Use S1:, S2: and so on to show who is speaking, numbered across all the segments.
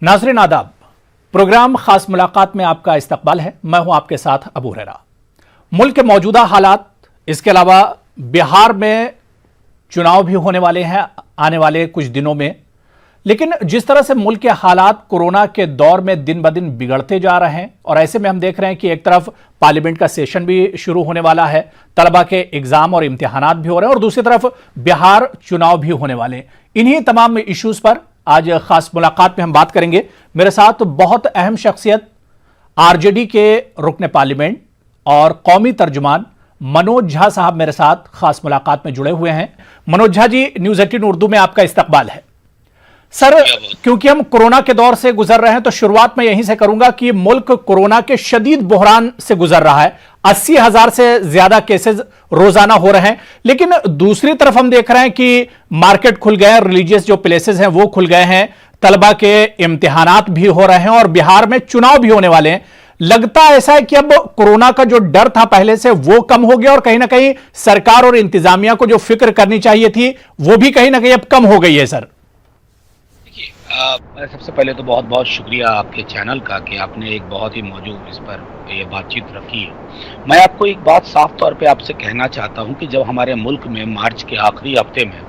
S1: नाज़रीन आदाब, प्रोग्राम खास मुलाकात में आपका इस्तकबाल है। मैं हूं आपके साथ अबू हुरैरा। मुल्क के मौजूदा हालात, इसके अलावा बिहार में चुनाव भी होने वाले हैं आने वाले कुछ दिनों में, लेकिन जिस तरह से मुल्क के हालात कोरोना के दौर में दिन ब दिन बिगड़ते जा रहे हैं और ऐसे में हम देख रहे हैं कि एक तरफ पार्लियामेंट का सेशन भी शुरू होने वाला है, तलबा के एग्जाम और इम्तिहानात भी हो रहे हैं और दूसरी तरफ बिहार चुनाव भी होने वाले हैं। इन्हीं तमाम इश्यूज पर आज खास मुलाकात में हम बात करेंगे। मेरे साथ बहुत अहम शख्सियत आरजेडी के रुकन पार्लियामेंट और कौमी तर्जुमान मनोज झा साहब मेरे साथ खास मुलाकात में जुड़े हुए हैं। मनोज झा जी, न्यूज़ 18 उर्दू में आपका इस्तकबाल है। सर, क्योंकि हम कोरोना के दौर से गुजर रहे हैं तो शुरुआत मैं यहीं से करूंगा कि मुल्क कोरोना के शदीद बहरान से गुजर रहा है। 80,000 से ज्यादा केसेस रोजाना हो रहे हैं, लेकिन दूसरी तरफ हम देख रहे हैं कि मार्केट खुल गए हैं, रिलीजियस जो प्लेसेस हैं वो खुल गए हैं, तलबा के इम्तिहानात भी हो रहे हैं और बिहार में चुनाव भी होने वाले हैं। लगता ऐसा है कि अब कोरोना का जो डर था पहले से वो कम हो गया और कहीं ना कहीं सरकार और इंतजामिया को जो फिक्र करनी चाहिए थी वो भी कहीं ना कहीं अब कम हो गई है। सर
S2: सबसे पहले तो बहुत बहुत शुक्रिया आपके चैनल का कि आपने एक बहुत ही मौजूद इस पर ये बातचीत रखी है। मैं आपको एक बात साफ तौर पे आपसे कहना चाहता हूं कि जब हमारे मुल्क में मार्च के आखिरी हफ्ते में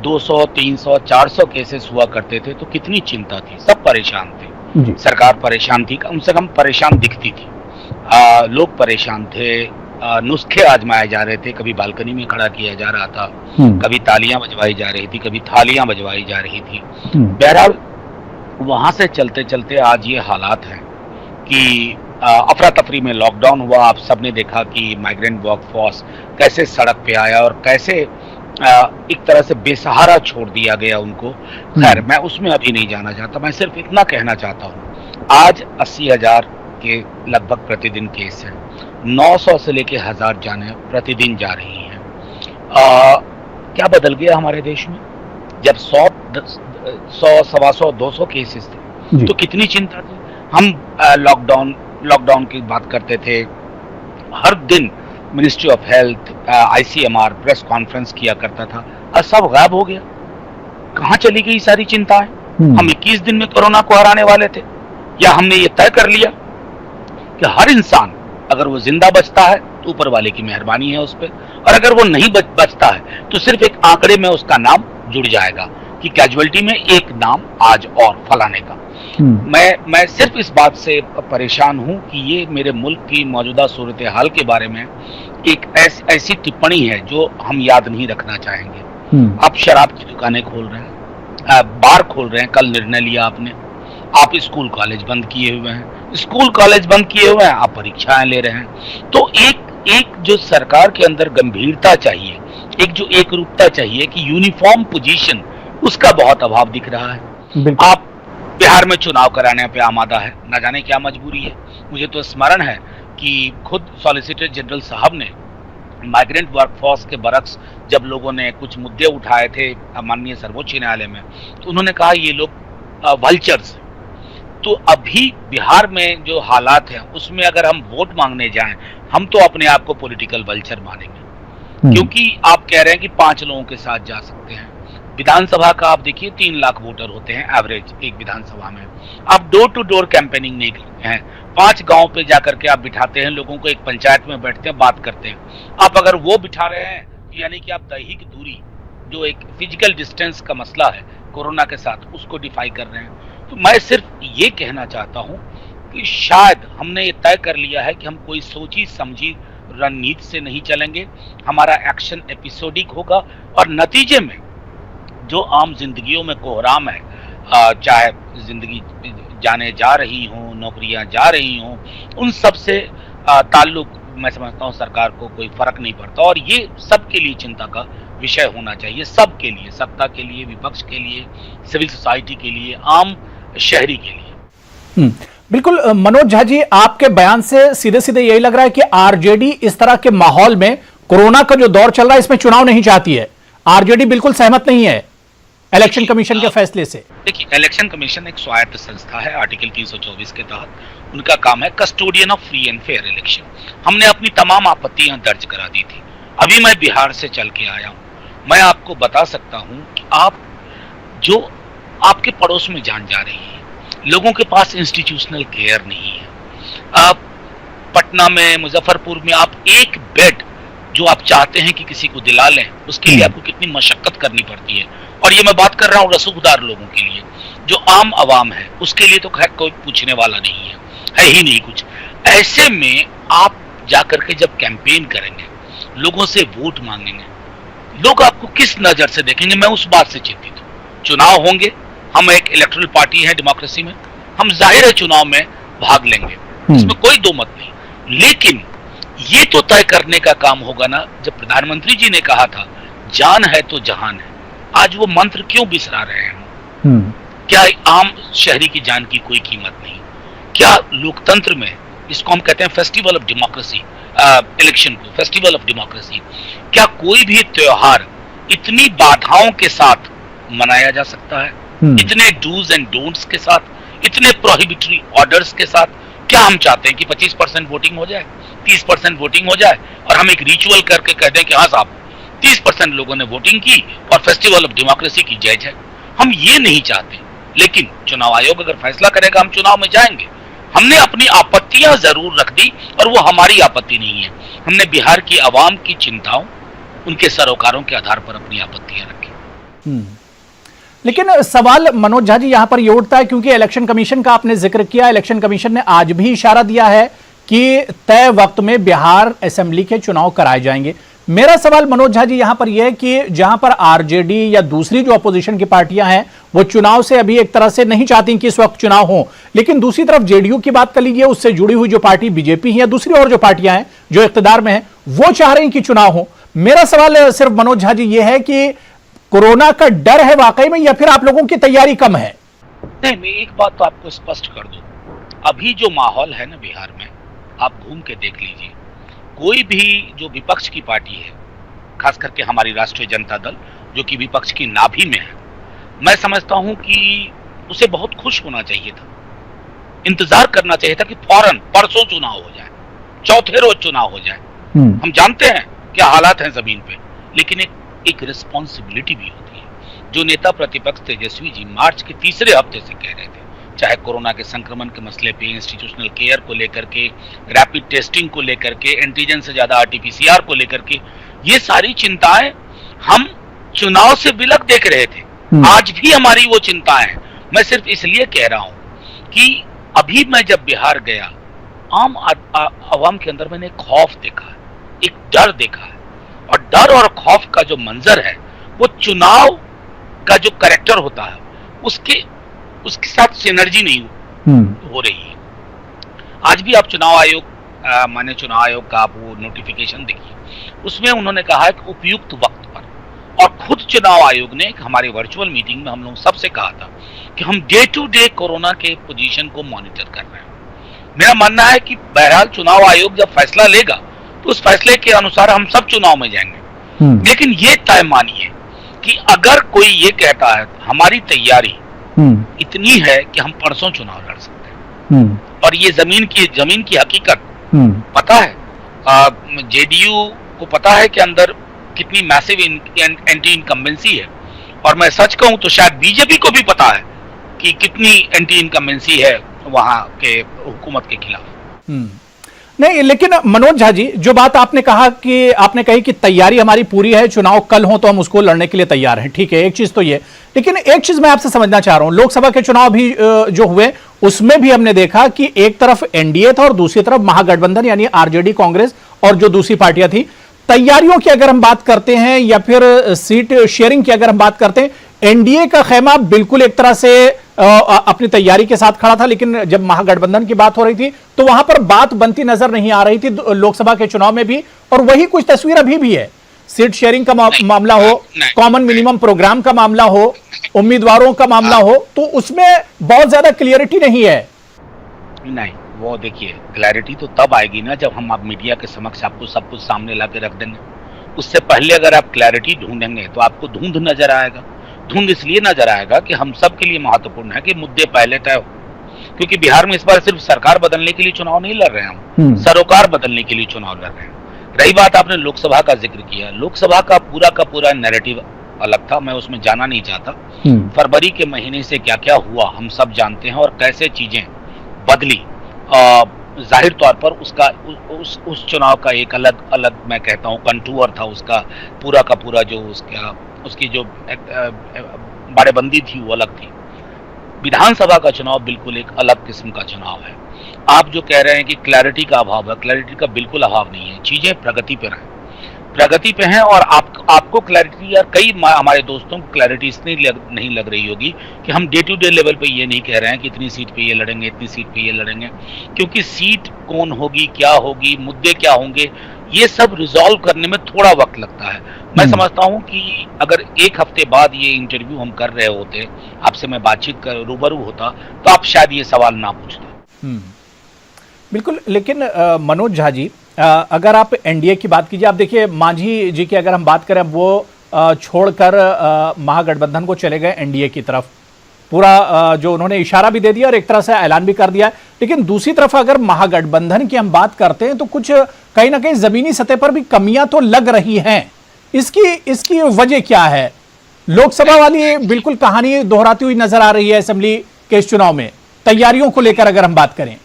S2: 200, 300, 400 केसेस हुआ करते थे तो कितनी चिंता थी, सब परेशान थे, सरकार परेशान थी, कम से कम परेशान दिखती थी, लोग परेशान थे, नुस्खे आजमाए जा रहे थे, कभी बालकनी में खड़ा किया जा रहा था, कभी तालियां बजवाई जा रही थी, कभी थालियां बजवाई जा रही थी। बहरहाल वहां से चलते चलते आज ये हालात हैं कि अफरा तफरी में लॉकडाउन हुआ। आप सबने देखा कि माइग्रेंट वर्कफोर्स कैसे सड़क पे आया और कैसे एक तरह से बेसहारा छोड़ दिया गया उनको। खैर, मैं उसमें अभी नहीं जाना चाहता, मैं सिर्फ इतना कहना चाहता हूँ आज 80,000 के लगभग प्रतिदिन केस हैं, 900 से लेके 1000 जाने प्रतिदिन जा रही हैं। क्या बदल गया हमारे देश में? जब 100, 100, 200 केसेस थे तो कितनी चिंता थी। हम लॉकडाउन की बात करते थे, हर दिन ministry of health, ICMR press conference किया करता था, और सब गायब हो गया। कहाँ चली गई सारी चिंताएं? हम 21 दिन में कोरोना को हराने वाले थे, या हमने ये तय कर लिया कि हर इंसान अगर वो जिंदा बचता है तो ऊपर वाले की मेहरबानी है उस पर, और अगर वो नहीं बचता है तो सिर्फ एक आंकड़े में उसका नाम जुड़ जाएगा कि कैजुअलिटी में एक नाम आज और फलाने का। मैं सिर्फ इस बात से परेशान हूं कि ये मेरे मुल्क की मौजूदा सूरत हाल के बारे में एक ऐसी टिप्पणी है जो हम याद नहीं रखना चाहेंगे। आप शराब की दुकानें खोल रहे हैं, बार खोल रहे हैं, कल निर्णय लिया आपने। आप स्कूल कॉलेज बंद किए हुए हैं, स्कूल कॉलेज बंद किए हुए हैं, आप परीक्षाएं ले रहे हैं। तो एक जो सरकार के अंदर गंभीरता चाहिए, एक जो एक रूपता चाहिए कि यूनिफॉर्म पोजीशन, उसका बहुत अभाव दिख रहा है। आप बिहार में चुनाव कराने पे आमादा है, न जाने क्या मजबूरी है। मुझे तो स्मरण है कि खुद सॉलिसिटर जनरल साहब ने माइग्रेंट वर्कफोर्स के बरक्स जब लोगों ने कुछ मुद्दे उठाए थे माननीय सर्वोच्च न्यायालय में, तो उन्होंने कहा ये लोग वल्चर्स। तो अभी बिहार में जो हालात हैं उसमें अगर हम वोट मांगने जाएं, हम तो अपने आप को पॉलिटिकल वल्चर मानेंगे, क्योंकि आप कह रहे हैं कि 5 लोगों के साथ जा सकते हैं। विधानसभा का आप देखिए 3 लाख वोटर होते हैं एवरेज एक विधानसभा में। आप डोर टू डोर कैंपेनिंग नहीं करते हैं, 5 गांव पे जाकर के आप बिठाते हैं लोगों को, एक पंचायत में बैठते हैं, बात करते हैं। आप अगर वो बिठा रहे हैं यानी कि आप दैहिक दूरी, जो एक फिजिकल डिस्टेंस का मसला है कोरोना के साथ, उसको डिफाई कर रहे हैं। तो मैं सिर्फ ये कहना चाहता हूं कि शायद हमने ये तय कर लिया है कि हम कोई सोची समझी रणनीति से नहीं चलेंगे, हमारा एक्शन एपिसोडिक होगा और नतीजे में जो आम जिंदगियों में कोहराम है, चाहे जिंदगी जाने जा रही हों, नौकरियां जा रही हों, उन सब से ताल्लुक मैं समझता हूं सरकार को कोई फर्क नहीं पड़ता। और ये सबके लिए चिंता का विषय होना चाहिए, सबके लिए, सत्ता के लिए, विपक्ष के लिए, सिविल सोसाइटी के लिए, आम शहरी के लिए।
S1: बिल्कुल मनोज झा जी, आपके बयान से सीधे सीधे यही लग रहा है कि आरजेडी इस तरह के माहौल में, कोरोना का जो दौर चल रहा है इसमें चुनाव नहीं चाहती है। आरजेडी बिल्कुल सहमत नहीं है इलेक्शन कमीशन के फैसले से।
S2: देखिए, इलेक्शन कमीशन एक स्वायत्त संस्था है, आर्टिकल 324 के तहत उनका काम है custodian of free and fair election. हमने अपनी तमाम आपत्तियां दर्ज करा दी थी। अभी मैं बिहार से चल के आया हूं, मैं आपको बता सकता हूं कि आप जो आपके पड़ोस में जान जा रही है, लोगों के पास इंस्टीट्यूशनल केयर नहीं है। आप पटना में, मुजफ्फरपुर में आप एक बेड जो आप चाहते हैं कि किसी को दिला लें, उसके लिए आपको कितनी मशक्कत करनी पड़ती है। और ये मैं बात कर रहा हूँ रसूखदार लोगों के लिए, जो आम आवाम है उसके लिए तो खैर कोई पूछने वाला नहीं है ही नहीं कुछ। ऐसे में आप जाकर के जब कैंपेन करेंगे, लोगों से वोट मांगेंगे, लोग आपको किस नजर से देखेंगे, मैं उस बात से चिंतित हूँ। चुनाव होंगे, हम एक इलेक्टोरल पार्टी है डेमोक्रेसी में, हम जाहिर है चुनाव में भाग लेंगे, इसमें कोई दो मत नहीं। लेकिन ये तो तय करने का काम होगा ना, जब प्रधानमंत्री जी ने कहा था जान है तो जहान है, आज वो मंत्र क्यों बिसरा रहे हैं? क्या आम शहरी की जान की कोई कीमत नहीं? क्या लोकतंत्र में, इसको हम कहते हैं फेस्टिवल ऑफ डेमोक्रेसी, इलेक्शन को फेस्टिवल ऑफ डेमोक्रेसी, क्या कोई भी त्योहार इतनी बाधाओं के साथ मनाया जा सकता है? इतने डूज एंड डोंट्स के साथ, इतने प्रोहिबिटरी ऑर्डर्स के साथ? क्या हम चाहते हैं कि 25% वोटिंग हो जाए, 30% वोटिंग हो जाए और हम एक रिचुअल करके कह दें कि हाँ साहब 30% लोगों ने वोटिंग की और फेस्टिवल ऑफ डेमोक्रेसी की जय जय? हम ये नहीं चाहते। लेकिन चुनाव आयोग अगर फैसला करेगा हम चुनाव में जाएंगे। हमने अपनी आपत्तियां जरूर रख दी और वो हमारी आपत्ति नहीं है, हमने बिहार की आवाम की चिंताओं, उनके सरोकारों के आधार पर अपनी आपत्तियां रखी।
S1: लेकिन सवाल मनोज झा जी यहां पर ये उठता है, क्योंकि इलेक्शन कमीशन का आपने जिक्र किया, इलेक्शन कमीशन ने आज भी इशारा दिया है कि तय वक्त में बिहार असेंबली के चुनाव कराए जाएंगे। मेरा सवाल मनोज झा जी यहां पर यह है कि जहां पर आरजेडी या दूसरी जो अपोजिशन की पार्टियां हैं वो चुनाव से अभी एक तरह से नहीं चाहती कि इस वक्त चुनाव हो, लेकिन दूसरी तरफ जेडीयू की बात कर लीजिए, उससे जुड़ी हुई जो पार्टी बीजेपी है या दूसरी और जो पार्टियां हैं जो इख्तिदार में हैं वो चाह रही हैं कि चुनाव हो। मेरा सवाल सिर्फ मनोज झा जी ये है कि कोरोना का डर है वाकई में, या फिर आप लोगों की तैयारी कम है?
S2: नहीं, मैं एक बात तो आपको स्पष्ट कर दूं, अभी जो माहौल है ना बिहार में, आप घूम के देख लीजिए, कोई भी जो विपक्ष की पार्टी है, खास करके हमारी राष्ट्रीय जनता दल जो कि विपक्ष की नाभि में है, मैं समझता हूं कि उसे बहुत खुश होना चाहिए था, इंतजार करना चाहिए था कि फौरन परसों चुनाव हो जाए, चौथे रोज चुनाव हो जाए। हम जानते हैं क्या हालात हैं जमीन पे, लेकिन एक रिस्पॉन्सिबिलिटी भी होती है। जो नेता प्रतिपक्ष तेजस्वी जी मार्च के तीसरे हफ्ते से कह रहे थे, चाहे कोरोना के संक्रमण के मसले पे, इंस्टीट्यूशनल केयर को लेकर के, रैपिड टेस्टिंग को लेकर के, एंटीजन से ज्यादा आरटीपीसीआर को लेकर के, ये सारी चिंताएं हम चुनाव से विलग देख रहे थे। आज भी हमारी वो चिंताएं हैं। मैं सिर्फ इसलिए कह रहा हूं कि अभी मैं जब बिहार गया, आम आवाम के अंदर मैंने खौफ देखा है, एक डर देखा है, और डर और खौफ का जो मंजर है वो चुनाव का जो कैरेक्टर होता है उसके साथ सिनर्जी नहीं हो रही है। आज भी आप चुनाव आयोग, माने चुनाव आयोग का आप वो नोटिफिकेशन देखिए, उसमें उन्होंने कहा है कि उपयुक्त वक्त पर, और खुद चुनाव आयोग ने हमारे वर्चुअल मीटिंग में हम लोग सबसे कहा था कि हम डे टू डे कोरोना के पोजीशन को मॉनिटर कर रहे हैं। मेरा मानना है कि बहरहाल चुनाव आयोग जब फैसला लेगा तो उस फैसले के अनुसार हम सब चुनाव में जाएंगे। लेकिन ये तय मानिए कि अगर कोई ये कहता है हमारी तैयारी इतनी है कि हम परसों चुनाव लड़ सकते हैं, और ये जमीन की हकीकत पता है, जेडीयू को पता है कि अंदर कितनी मैसिव एंटी इनकम्बेंसी है, और मैं सच कहूं तो शायद बीजेपी को भी पता है कि कितनी एंटी इनकम्बेंसी है वहां के हुकूमत के खिलाफ।
S1: नहीं, लेकिन मनोज झा जी जो बात आपने कही कि तैयारी हमारी पूरी है, चुनाव कल हो तो हम उसको लड़ने के लिए तैयार हैं, ठीक है, एक चीज तो ये, लेकिन एक चीज मैं आपसे समझना चाह रहा हूं, लोकसभा के चुनाव भी जो हुए उसमें भी हमने देखा कि एक तरफ एनडीए था और दूसरी तरफ महागठबंधन यानी आरजेडी, कांग्रेस और जो दूसरी पार्टियां थी। तैयारियों की अगर हम बात करते हैं या फिर सीट शेयरिंग की अगर हम बात करते हैं, एनडीए का खेमा बिल्कुल एक तरह से अपनी तैयारी के साथ खड़ा था, लेकिन जब महागठबंधन की बात हो रही थी तो वहां पर बात बनती नजर नहीं आ रही थी लोकसभा के चुनाव में भी, और वही कुछ तस्वीर अभी भी है। सीट शेयरिंग का मामला हो, कॉमन मिनिमम प्रोग्राम का मामला हो, उम्मीदवारों का मामला हो, तो उसमें बहुत ज्यादा क्लियरिटी नहीं है।
S2: नहीं, वो देखिए क्लैरिटी तो तब आएगी ना जब हम आप मीडिया के समक्ष आपको सब कुछ सामने ला के रख देंगे। उससे पहले अगर आप क्लैरिटी ढूंढेंगे तो आपको धुंध नजर आएगा। धुंध इसलिए नजर आएगा कि हम सब के लिए महत्वपूर्ण है कि मुद्दे पहले तय हो, क्योंकि बिहार में इस बार सिर्फ सरकार बदलने के लिए चुनाव नहीं लड़ रहे हैं हम, सरोकार बदलने के लिए चुनाव लड़ रहे हैं। रही बात आपने लोकसभा का जिक्र किया, लोकसभा का पूरा नैरेटिव अलग था, मैं उसमें जाना नहीं चाहता। फरवरी के महीने से क्या क्या हुआ हम सब जानते हैं, और कैसे चीजें बदली। जाहिर तौर पर उसका उस चुनाव का एक अलग अलग मैं कहता हूँ कंटूर था, उसका पूरा का पूरा जो उसकी जो बाड़ेबंदी थी वो अलग थी। विधानसभा का चुनाव बिल्कुल एक अलग किस्म का चुनाव है। आप जो कह रहे हैं कि क्लैरिटी का अभाव है, क्लैरिटी का बिल्कुल अभाव नहीं है। चीजें प्रगति पे हैं, और आपको क्लैरिटी, या कई हमारे दोस्तों को क्लैरिटी इसलिए नहीं लग रही होगी कि हम डे टू डे लेवल पे ये नहीं कह रहे हैं कि इतनी सीट पे ये लड़ेंगे, इतनी सीट पे ये लड़ेंगे, क्योंकि सीट कौन होगी, क्या होगी, मुद्दे क्या होंगे, ये सब रिजॉल्व करने में थोड़ा वक्त लगता है। मैं समझता हूं कि अगर एक हफ्ते बाद ये इंटरव्यू हम कर रहे होते, आपसे मैं बातचीत कर रूबरू होता, तो आप शायद ये सवाल ना पूछते।
S1: बिल्कुल, लेकिन मनोज झा जी, अगर आप एनडीए की बात कीजिए, आप देखिए मांझी जी की अगर हम बात करें, वो छोड़कर महागठबंधन को चले गए एनडीए की तरफ। पूरा जो उन्होंने इशारा भी दे दिया और एक तरह से ऐलान भी कर दिया है। लेकिन दूसरी तरफ अगर महागठबंधन की हम बात करते हैं तो कुछ कहीं ना कहीं जमीनी सतह पर भी कमियां तो लग रही हैं। इसकी वजह क्या है? लोकसभा वाली बिल्कुल कहानी दोहराती हुई नजर आ रही है असेंबली के इस चुनाव में। तैयारियों को लेकर अगर हम बात करें,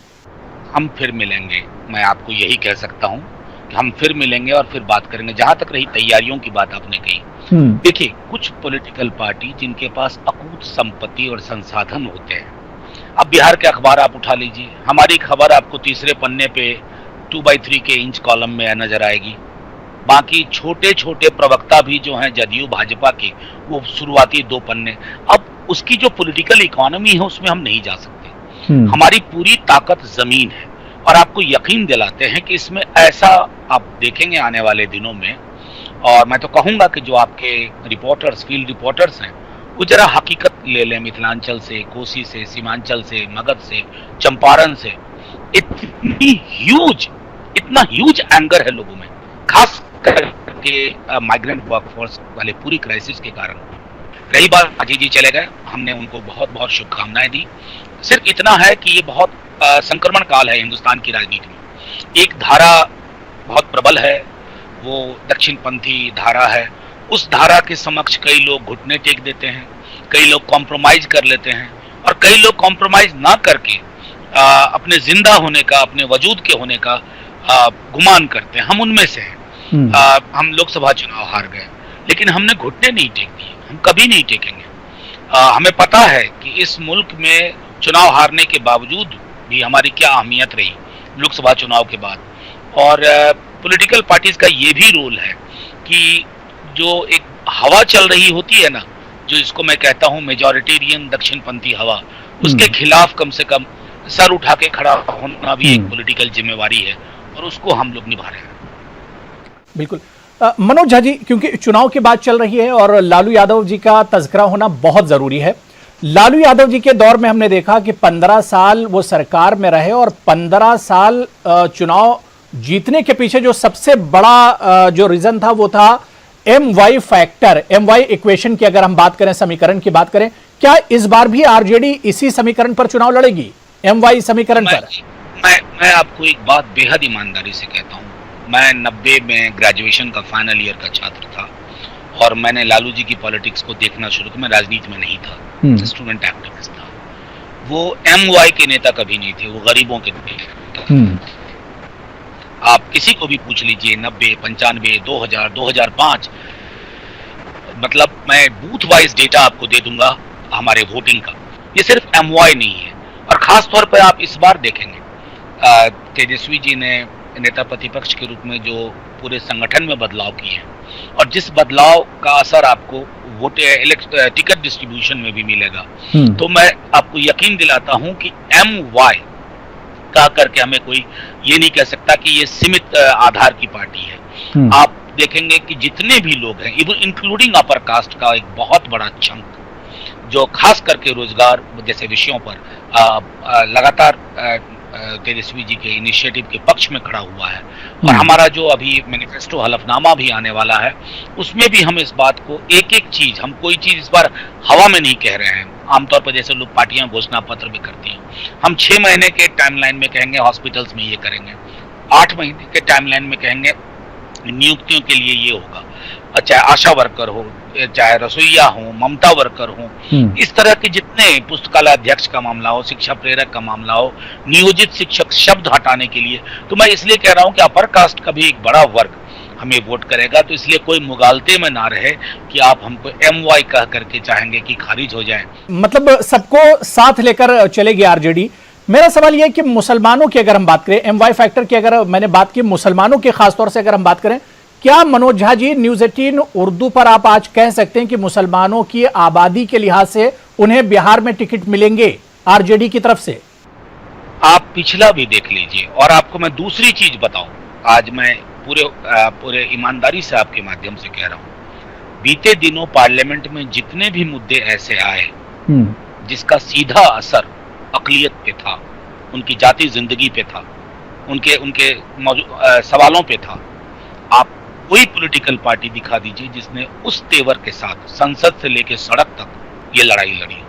S2: हम फिर मिलेंगे, मैं आपको यही कह सकता हूं कि हम फिर मिलेंगे और फिर बात करेंगे। जहां तक रही तैयारियों की बात आपने कही, देखिए कुछ पॉलिटिकल पार्टी जिनके पास अकूत संपत्ति और संसाधन होते हैं, अब बिहार के अखबार आप उठा लीजिए, हमारी खबर आपको तीसरे पन्ने पे 2x3 के इंच कॉलम में नजर आएगी। बाकी छोटे छोटे प्रवक्ता भी जो हैं जदयू भाजपा के, वो शुरुआती 2 पन्ने। अब उसकी जो पॉलिटिकल इकोनॉमी है उसमें हम नहीं जा सकते। हमारी पूरी ताकत जमीन है, और आपको यकीन दिलाते हैं कि इसमें ऐसा आप देखेंगे आने वाले दिनों में। और मैं तो कहूंगा कि जो आपके रिपोर्टर्स, फील्ड रिपोर्टर्स हैं, वो जरा हकीकत ले लें मिथिलांचल से, कोसी से, सीमांचल से, मगध से, चंपारण से। इतना ह्यूज एंगर है लोगों में, खास करके माइग्रेंट वर्कफोर्स वाले पूरी क्राइसिस के कारण। रही बात अजय जी चले गए, हमने उनको बहुत बहुत शुभकामनाएं दी। सिर्फ इतना है कि ये बहुत संक्रमण काल है हिंदुस्तान की राजनीति में। एक धारा बहुत प्रबल है, वो दक्षिणपंथी धारा है। उस धारा के समक्ष कई लोग घुटने टेक देते हैं, कई लोग कॉम्प्रोमाइज कर लेते हैं, और कई लोग कॉम्प्रोमाइज ना करके अपने जिंदा होने का, अपने वजूद के होने का गुमान करते हैं। हम उनमें से हैं। हम लोकसभा चुनाव हार गए, लेकिन हमने घुटने नहीं टेक दिए, हम कभी नहीं टेकेंगे। हमें पता है कि इस मुल्क में चुनाव हारने के बावजूद भी हमारी क्या अहमियत रही लोकसभा चुनाव के बाद। और पॉलिटिकल पार्टीज का ये भी रोल है कि जो एक हवा चल रही होती है ना, जो इसको मैं कहता हूँ मेजॉरिटेरियन दक्षिणपंथी हवा, उसके खिलाफ कम से कम सर उठा के खड़ा होना भी एक पॉलिटिकल जिम्मेवारी है, और उसको हम लोग निभा रहे हैं।
S1: बिल्कुल। मनोज झा जी, क्योंकि चुनाव की बात चल रही है और लालू यादव जी का तज़किरा होना बहुत जरूरी है। लालू यादव जी के दौर में हमने देखा कि 15 साल वो सरकार में रहे, और 15 साल चुनाव जीतने के पीछे जो सबसे बड़ा जो रीजन था वो था MY फैक्टर, MY इक्वेशन की अगर हम बात करें, समीकरण की बात करें। क्या इस बार भी आरजेडी इसी समीकरण पर चुनाव लड़ेगी, MY समीकरण पर?
S2: मैं आपको एक बात बेहद ईमानदारी से कहता हूँ। मैं 90 में ग्रेजुएशन का फाइनल ईयर का छात्र था, और मैंने लालू जी की पॉलिटिक्स को देखना शुरू किया। मैं राजनीति में नहीं था, स्टूडेंट एक्टिविस्ट था। वो MY के नेता कभी नहीं थे, वो गरीबों के नेता। आप किसी को भी पूछ लीजिए, 90, 95, 2000, 2005, मतलब मैं बूथ वाइज डेटा आपको दे दूंगा हमारे वोटिंग का। ये सिर्फ MY नहीं है। और खास तौर पर आप इस बार देखेंगे तेजस्वी जी ने नेता प्रतिपक्ष के रूप में जो पूरे संगठन में बदलाव किए हैं, और जिस बदलाव का असर आपको टिकट डिस्ट्रीब्यूशन में भी मिलेगा, तो मैं आपको यकीन दिलाता हूं कि MY का करके हमें कोई ये नहीं कह सकता कि ये सीमित आधार की पार्टी है। आप देखेंगे कि जितने भी लोग हैं, इवन इंक्लूडिंग अपर कास्ट का एक बहुत बड़ा चंक, जो खास करके रोजगार जैसे विषयों पर लगातार तेजस्वी जी के इनिशिएटिव के पक्ष में खड़ा हुआ है। और हमारा जो अभी मैनिफेस्टो हलफनामा भी आने वाला है, उसमें भी हम इस बात को एक एक चीज, हम कोई चीज इस बार हवा में नहीं कह रहे हैं। आमतौर पर जैसे लोग पार्टियां घोषणा पत्र भी करती हैं, हम 6 महीने के टाइमलाइन में कहेंगे हॉस्पिटल्स में ये करेंगे, 8 महीने के टाइमलाइन में कहेंगे नियुक्तियों के लिए ये होगा, चाहे आशा वर्कर हो, चाहे रसोईया हो, ममता वर्कर हो, इस तरह के जितने पुस्तकालय अध्यक्ष का मामला हो, शिक्षा प्रेरक का मामला हो, नियोजित शिक्षक शब्द हटाने के लिए, तो मैं इसलिए कह रहा हूं कि अपर कास्ट का भी एक बड़ा वर्ग हमें वोट करेगा, तो इसलिए कोई मुगालते में ना रहे कि आप हमको MY कह करके चाहेंगे कि खारिज हो जाए।
S1: मतलब सबको साथ लेकर चलेगी आरजेडी। मेरा सवाल यह है कि मुसलमानों की अगर हम बात करें, MY फैक्टर की अगर मैंने बात की, मुसलमानों की खासतौर से अगर हम बात करें, क्या मनोज झा जी न्यूज 18 उर्दू पर आप आज कह सकते हैं कि मुसलमानों की आबादी के लिहाज से उन्हें बिहार में टिकट मिलेंगे आरजेडी की तरफ से?
S2: आप पिछला भी देख लीजिए। और आपको मैं दूसरी चीज बताऊं, आज मैं पूरे ईमानदारी से आपके माध्यम से कह रहा हूं, बीते दिनों पार्लियामेंट में जितने भी मुद्दे ऐसे आए जिसका सीधा असर अकलियत पे था, उनकी जाति जिंदगी पे था, उनके सवालों पे था, आप कोई पॉलिटिकल पार्टी दिखा दीजिए जिसने उस तेवर के साथ संसद से लेकर सड़क तक ये लड़ाई लड़ी।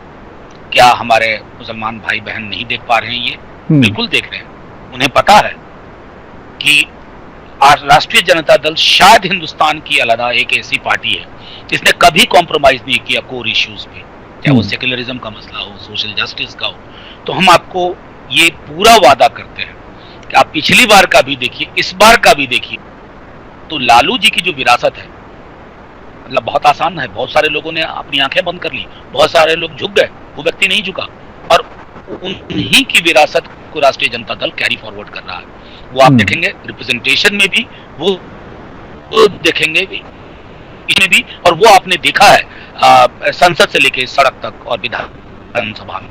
S2: क्या हमारे मुसलमान भाई बहन नहीं देख पा रहे हैं? ये बिल्कुल देख रहे हैं। उन्हें पता है कि आज राष्ट्रीय जनता दल शायद हिंदुस्तान की अलग एक ऐसी पार्टी है जिसने कभी कॉम्प्रोमाइज नहीं किया कोर इश्यूज पे, चाहे वो सेक्युलरिज्म का मसला हो, सोशल जस्टिस का हो। तो हम आपको ये पूरा वादा करते हैं कि आप पिछली बार का भी देखिए, इस बार का भी देखिए, तो लालू जी की जो विरासत है, मतलब बहुत आसान है। बहुत सारे लोगों ने अपनी आंखें बंद कर ली, बहुत सारे लोग झुक गए, वो व्यक्ति नहीं झुका, और उन्हीं की विरासत को राष्ट्रीय जनता दल कैरी फॉरवर्ड कर रहा है। वो आप देखेंगे रिप्रेजेंटेशन में भी, वो देखेंगे भी इसमें भी, और वो आपने देखा है संसद से लेकर सड़क तक और विधानसभा में।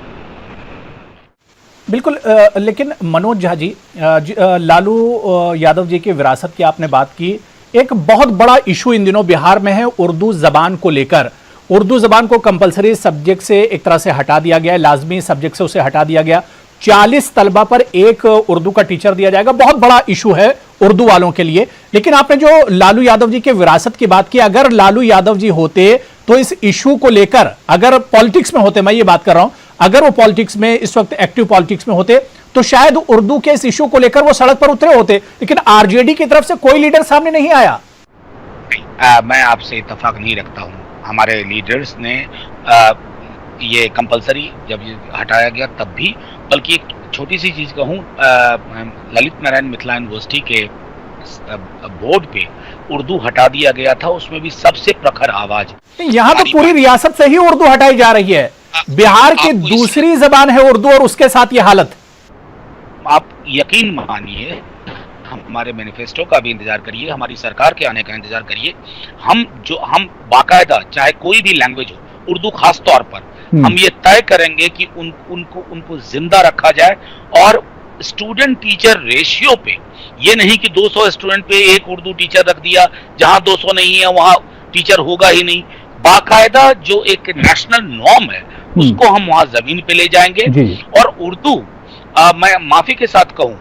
S1: बिल्कुल। लेकिन मनोज झा जी, लालू यादव जी की विरासत की आपने बात की, एक बहुत बड़ा इशू इन दिनों बिहार में है उर्दू जबान को लेकर। उर्दू जबान को कंपलसरी सब्जेक्ट से एक तरह से हटा दिया गया है, लाजमी सब्जेक्ट से उसे हटा दिया गया। 40 तलबा पर एक उर्दू का टीचर दिया जाएगा। बहुत बड़ा इशू है उर्दू वालों के लिए। लेकिन आपने जो लालू यादव जी के विरासत की बात की, अगर लालू यादव जी होते तो इस इशू को लेकर, अगर पॉलिटिक्स में होते, मैं ये बात कर रहा हूं, अगर वो पॉलिटिक्स में इस वक्त एक्टिव पॉलिटिक्स में होते तो शायद उर्दू के इस इशू को लेकर वो सड़क पर उतरे होते। लेकिन आरजेडी की तरफ से कोई लीडर सामने नहीं आया।
S2: मैं आपसे इत्तेफाक नहीं रखता हूं। हमारे लीडर्स ने ये कंपलसरी जब ये हटाया गया तब भी, बल्कि एक छोटी सी चीज कहूं, ललित नारायण मिथिला यूनिवर्सिटी के बोर्ड पे उर्दू हटा दिया गया था, उसमें भी सबसे प्रखर आवाज।
S1: यहां तो पूरी रियासत से ही उर्दू हटाई जा रही है। बिहार की दूसरी जबान है उर्दू, और उसके साथ ये हालत।
S2: आप यकीन मानिए, हमारे मैनिफेस्टो का भी इंतजार करिए, हमारी सरकार के आने का इंतजार करिए। हम बाकायदा, चाहे कोई भी लैंग्वेज हो, उर्दू खास तौर पर, हम ये तय करेंगे कि उनको जिंदा रखा जाए। और स्टूडेंट टीचर रेशियो पे, ये नहीं कि 200 स्टूडेंट पे एक उर्दू टीचर रख दिया, जहां 200 नहीं है वहां टीचर होगा ही नहीं। बाकायदा जो एक नेशनल नॉर्म है उसको हम वहां जमीन पे ले जाएंगे। और उर्दू, मैं माफी के साथ कहूं,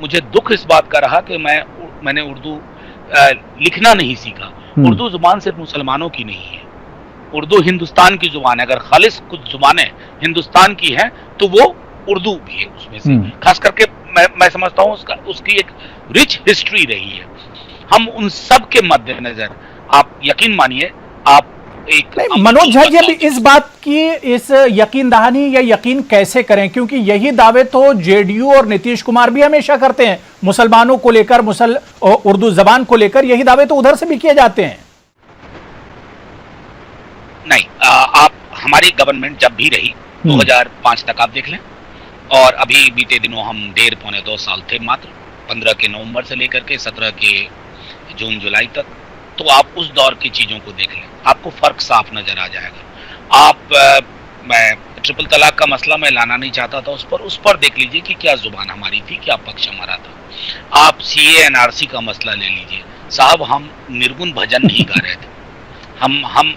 S2: मुझे दुख इस बात का रहा कि मैंने उर्दू लिखना नहीं सीखा। उर्दू जुबान सिर्फ मुसलमानों की नहीं है, उर्दू हिंदुस्तान की जुबान है। अगर खालिस कुछ जुबानें हिंदुस्तान की हैं तो वो उर्दू भी है उसमें से। खास करके मैं समझता हूँ उसकी एक रिच हिस्ट्री रही है। हम उन सब के मद्देनजर, आप यकीन मानिए, आप
S1: मनोज झा जी, अभी इस बात की इस यकीन दहानी या यकीन कैसे करें, क्योंकि यही दावे तो जेडीयू और नीतीश कुमार भी हमेशा करते हैं मुसलमानों को लेकर, उर्दू जबान को लेकर। यही दावे तो उधर से भी किए जाते हैं।
S2: नहीं, आप हमारी गवर्नमेंट जब भी रही 2005 तक आप देख लें, और अभी बीते दिनों हम 1.5-2 साल थे मात्र, 15 के नवंबर से लेकर के 17 के जून जुलाई तक। तो आप उस दौर की चीजों को देख लें, आपको फर्क साफ नजर आ जाएगा। मैं ट्रिपल तलाक का मसला मैं लाना नहीं चाहता था, उस पर देख लीजिए कि क्या जुबान हमारी थी, क्या पक्ष हमारा था। आप CA NRC का मसला ले लीजिए साहब, हम निर्गुण भजन नहीं गा रहे थे।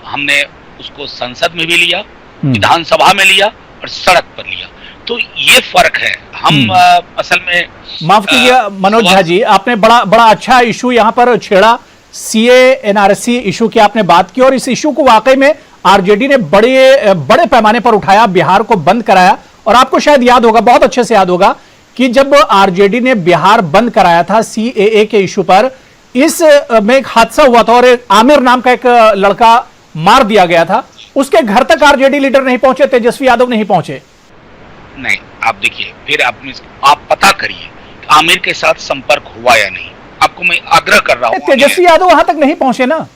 S2: हमने उसको संसद में भी लिया, विधानसभा में लिया और सड़क पर लिया। तो ये फर्क है। हम असल में,
S1: माफ कीजिए मनोज झा जी, आपने बड़ा अच्छा इशू यहाँ पर छेड़ा। CA NRC इशू की आपने बात की, और इस इशू को वाकई में आरजेडी ने बड़े पैमाने पर उठाया, बिहार को बंद कराया। और आपको शायद याद होगा, बहुत अच्छे से याद होगा, कि जब आरजेडी ने बिहार बंद कराया था CAA के इशू पर, में एक हादसा हुआ था और एक आमिर नाम का एक लड़का मार दिया गया था, उसके घर तक आरजेडी लीडर नहीं पहुंचे, तेजस्वी यादव नहीं पहुंचे।
S2: नहीं, आप देखिए, फिर आप पता करिए आमिर के साथ संपर्क हुआ या नहीं। आपको मैं आग्रह कर रहा हूँ,
S1: तेजस्वी यादव वहां तक नहीं पहुंचे ना।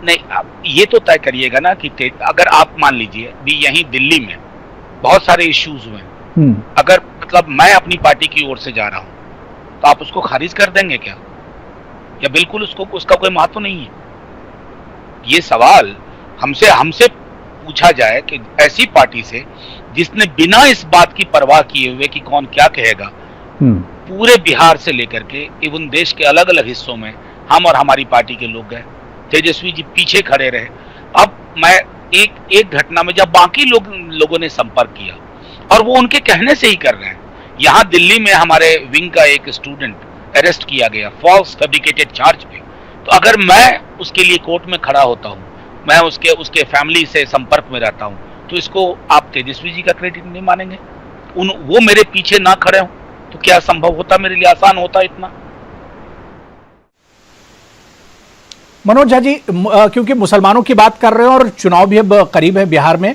S2: नहीं, आप ये तो तय करिएगा ना कि अगर आप मान लीजिए भी यहीं दिल्ली में बहुत सारे इश्यूज हुए, अगर मतलब मैं अपनी पार्टी की ओर से जा रहा हूं तो आप उसको खारिज कर देंगे क्या, या बिल्कुल उसका कोई महत्व नहीं है? ये सवाल हमसे पूछा जाए कि ऐसी पार्टी से जिसने बिना इस बात की परवाह किए हुए कि कौन क्या कहेगा, पूरे बिहार से लेकर के इवन देश के अलग अलग हिस्सों में हम और हमारी पार्टी के लोग गए, तेजस्वी जी पीछे खड़े रहे। अब मैं एक घटना में जब बाकी लोगों ने संपर्क किया और वो उनके कहने से ही कर रहे हैं। यहाँ दिल्ली में हमारे विंग का एक स्टूडेंट अरेस्ट किया गया फॉल्स फैब्रिकेटेड चार्ज पे, तो अगर मैं उसके लिए कोर्ट में खड़ा होता हूँ, मैं उसके फैमिली से संपर्क में रहता हूँ, तो इसको आप तेजस्वी जी का क्रेडिट नहीं मानेंगे? वो मेरे पीछे ना खड़े हों तो क्या संभव होता, मेरे लिए आसान होता इतना?
S1: मनोज झा जी, क्योंकि मुसलमानों की बात कर रहे हैं और चुनाव भी अब करीब है बिहार में,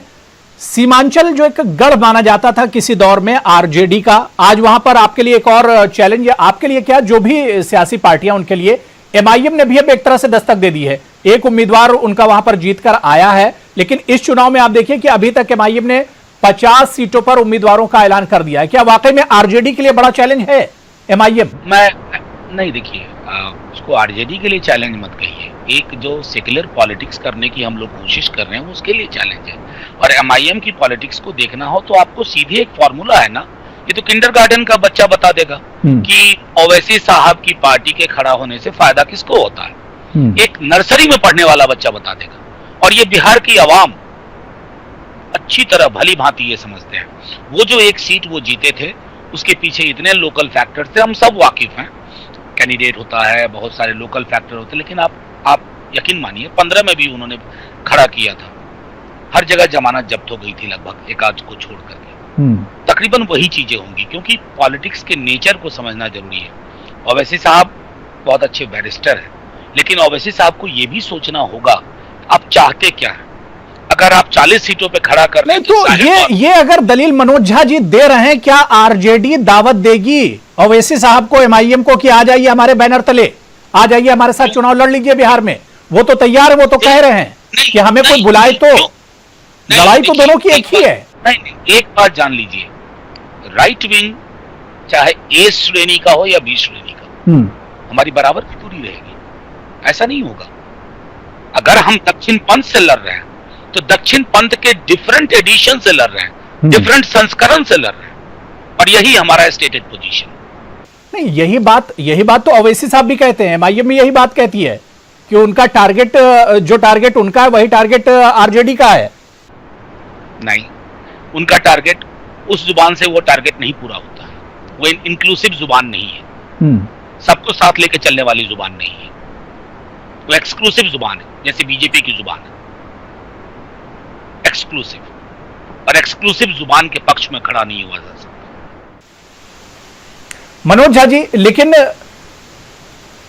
S1: सीमांचल जो एक गढ़ माना जाता था किसी दौर में आरजेडी का, आज वहां पर आपके लिए एक और चैलेंज है। आपके लिए क्या, जो भी सियासी पार्टियां उनके लिए, एमआईएम ने भी अब एक तरह से दस्तक दे दी है, एक उम्मीदवार उनका वहां पर जीतकर आया है, लेकिन इस चुनाव में आप देखिए कि अभी तक एमआईएम ने 50 सीटों पर उम्मीदवारों का ऐलान कर दिया है। क्या वाकई में आरजेडी के लिए बड़ा चैलेंज है एमआईएम?
S2: मैं नहीं, देखिए, उसको आरजेडी के लिए चैलेंज मत कहिए। एक जो सेक्युलर पॉलिटिक्स करने की हम लोग कोशिश कर रहे हैं उसके लिए चैलेंज है। और एमआईएम की पॉलिटिक्स को देखना हो तो आपको सीधे एक फॉर्मूला है ना, ये तो किंडरगार्टन का बच्चा बता देगा कि ओवैसी साहब की पार्टी के खड़ा होने से फायदा किसको होता है। एक नर्सरी में पढ़ने वाला बच्चा बता देगा। और ये बिहार की आवाम अच्छी तरह भली भांति ये समझते हैं। वो जो एक सीट वो जीते थे उसके पीछे इतने लोकल फैक्टर थे, हम सब वाकिफ हैं। कैंडिडेट होता है, बहुत सारे लोकल फैक्टर होते हैं, लेकिन आप यकीन मानिए 15 में भी उन्होंने खड़ा किया था। हर जगह जमानत जब्त हो गई थी लगभग, एक आध को छोड़ करके। तकरीबन वही चीजें होंगी, क्योंकि पॉलिटिक्स के नेचर को समझना जरूरी है। ओवैसी साहब बहुत अच्छे बैरिस्टर हैं, लेकिन ओवैसी साहब को यह भी सोचना होगा आप चाहते क्या है। अगर आप 40 सीटों पे खड़ा कर रहे हैं
S1: तो ये अगर दलील मनोज झा जी दे रहे हैं, क्या आरजेडी दावत देगी ओवैसी साहब को, एमआईएम को, कि आ जाइए हमारे बैनर तले, आ जाइए हमारे साथ चुनाव लड़ लीजिए बिहार में? वो तो तैयार है, वो तो कह रहे हैं कि हमें कोई बुलाए तो। लड़ाई तो दोनों की एक ही है।
S2: नहीं, एक बात जान लीजिए, राइट विंग चाहे ए श्रेणी का हो या बी श्रेणी का, हमारी बराबर की दूरी रहेगी। ऐसा नहीं होगा। अगर हम दक्षिण पंथ से लड़ रहे हैं तो दक्षिण पंथ के डिफरेंट एडिशन से लड़ रहे हैं, डिफरेंट संस्करण से लड़ रहे हैं, और यही हमारा स्टेटेड पोजीशन।
S1: नहीं, यही बात तो ओवैसी साहब भी कहते हैं, एमआईएम भी यही बात कहती है कि उनका टारगेट, जो टारगेट उनका है वही टारगेट आरजेडी का है।
S2: नहीं, उनका टारगेट, उस जुबान से वो टारगेट नहीं पूरा होता है। वो इंक्लूसिव जुबान नहीं है, सबको साथ लेके चलने वाली जुबान नहीं है। वो एक्सक्लूसिव जुबान है, जैसे बीजेपी की जुबान है एक्सक्लूसिव, और एक्सक्लूसिव जुबान के पक्ष में खड़ा नहीं हुआ जा सकता।
S1: मनोज झा जी, लेकिन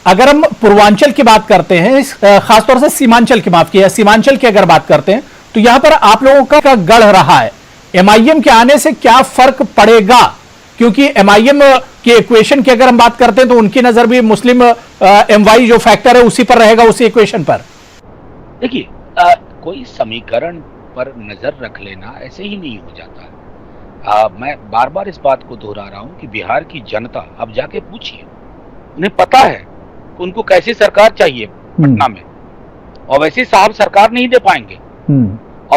S1: अगर हम पूर्वांचल की बात करते हैं, खासतौर से सीमांचल की, माफ किया, सीमांचल की अगर बात करते हैं, तो यहां पर आप लोगों का गढ़ रहा है। एमआईएम के आने से क्या फर्क पड़ेगा? क्योंकि एमआईएम की इक्वेशन की अगर हम बात करते हैं तो उनकी नजर भी मुस्लिम एमवाई जो फैक्टर है उसी पर रहेगा, उसी इक्वेशन पर।
S2: देखिए, कोई समीकरण पर नजर रख लेना ऐसे ही नहीं हो जाता है। मैं बार बार इस बात को दोहरा रहा हूं कि बिहार की जनता, अब जाके पूछिए, उन्हें पता है कि उनको कैसी सरकार चाहिए पटना में। ओवैसी साहब सरकार नहीं दे पाएंगे।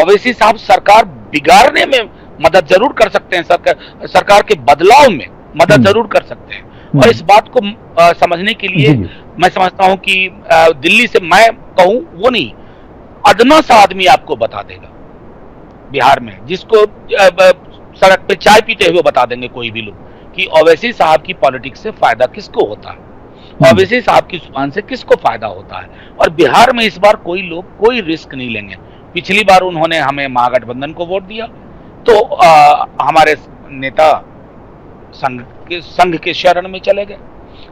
S2: ओवैसी साहब सरकार बिगाड़ने में मदद जरूर कर सकते हैं, सरकार के बदलाव में मदद जरूर कर सकते हैं। और इस बात को समझने के लिए मैं समझता हूं कि दिल्ली से मैं कहूं, वो नहीं, अदना सा आदमी आपको बता देगा बिहार में, जिसको सड़क पे चाय पीते हुए बता देंगे कोई भी लोग कि ओवैसी साहब की पॉलिटिक्स से फायदा किसको होता है, ओवैसी साहब की जुबान से किसको फायदा होता है। और बिहार में इस बार कोई लोग कोई रिस्क नहीं लेंगे। पिछली बार उन्होंने हमें महागठबंधन को वोट दिया तो हमारे नेता संघ के शरण में चले गए,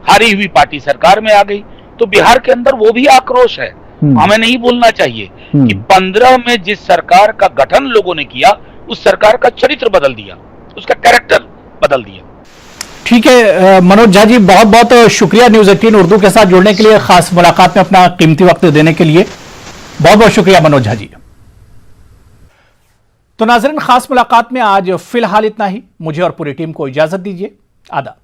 S2: हारी हुई पार्टी सरकार में आ गई, तो बिहार के अंदर वो भी आक्रोश है। हमें नहीं भूलना चाहिए कि 15 में जिस सरकार का गठन लोगों ने किया, उस सरकार का चरित्र बदल दिया, उसका कैरेक्टर बदल दिया।
S1: ठीक है मनोज झा जी, बहुत बहुत शुक्रिया न्यूज़ 18 उर्दू के साथ जुड़ने के लिए, खास मुलाकात में अपना कीमती वक्त देने के लिए बहुत बहुत शुक्रिया मनोज झा जी। तो नाज़रीन, खास मुलाकात में आज फिलहाल इतना ही। मुझे और पूरी टीम को इजाजत दीजिए। आदाब।